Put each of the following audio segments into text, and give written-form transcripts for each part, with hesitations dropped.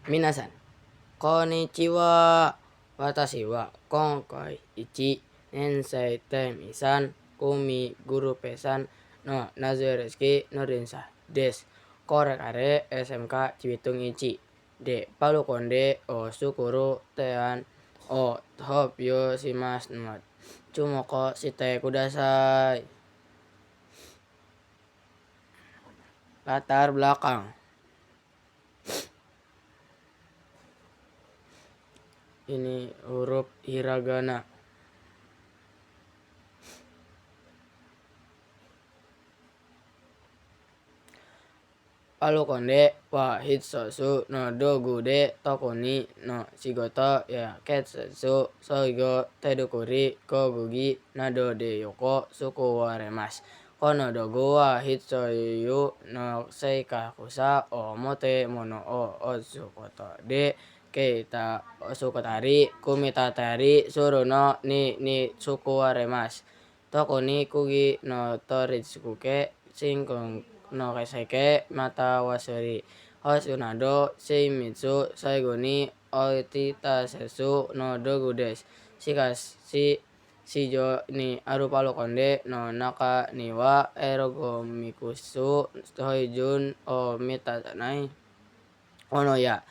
Minasan, konnichiwa. Watashi wa konkai ichi nensei te misan kumi guru pesan no Nazureski Norinsa des. Korek are SMK Cibitung Ichi. De palu konde o sukuru tean o hopyo simas not. Cumoko shite kudasai. Latar belakang. Ini huruf hiragana. Palu konde wa hitsosu no dogu de tokuni no shigoto ya ketsu soigo tedukuri kogugi nado de yoko sukuwaremasu. Kono dogu wa hitsoyu no seikakusa o mote mono o otsukoto de keita sukotari kumitatari suru no ni sukuwaremasu. Tokuni kugi no toritsuke shinkun no keiseke mata wasuri. Hoshunado sheimitsu saigo ni oititasesu no dogu desu. Shikashi shijo ni aru palu konde no naka ni wa erogomikusu hoijun o mitasanai ono ya.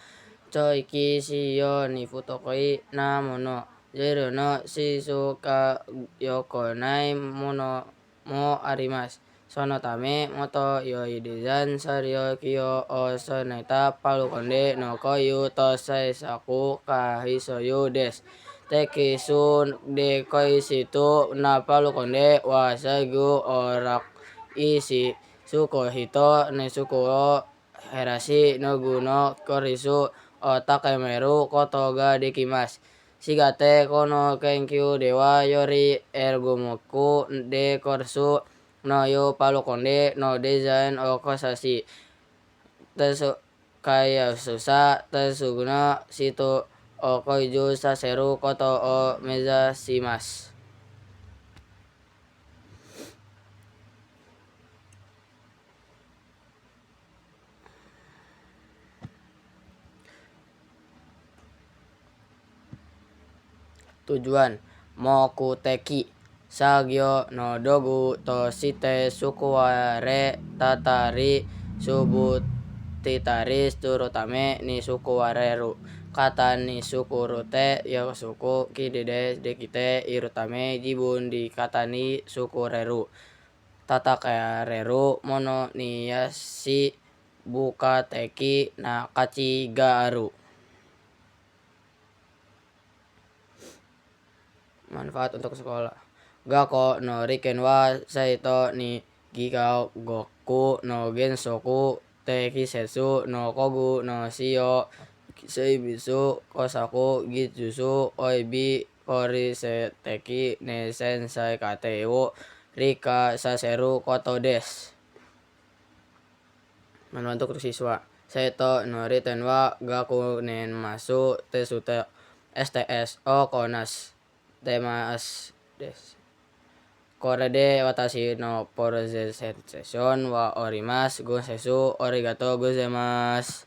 Choiki shiyo ni futokoi na mono. Zeru no shizuka yokonai mono mo arimasu. Sono tame moto yoi deizan soryo kyo o sonaita palu konde no koyu to seisaku kahisoyu desu. Tekisu de koishitu na palu konde wa saigu o rakushi suko hito ne suku o herashi nogu no korisu o takemeru koto ga dekimasu. Shigate kono kenkyu de wa yori ergomoku de korsu no yu palu konde no design o kosashi. Kayasusa tsuguna shitu o koiju saseru koto o mezashimasu. Tujuan mokuteki sagyo no dogu to shite sukuware tatari subutitari tsurutame ni sukuwareru. Kata ni sukurute yosuku kide dekite irutame jibun di kata ni sukureru. Tatakereru mono ni yashi bukateki na kachi ga aru. Manfaat untuk sekolah. Gakko no riken wa saito ni gikao goku no gensoku tekisetsu no kogu no shio seimitsu kosaku gitsusu oibi koriseteki ne sensei kate wo rika saseru koto desu. Manfaat untuk siswa. Saito no riten wa gaku nenmasu tesuto STS o konas temasu desu. Kore de watashi no presentation wa orimasu. Gosesu arigatou gozaimasu.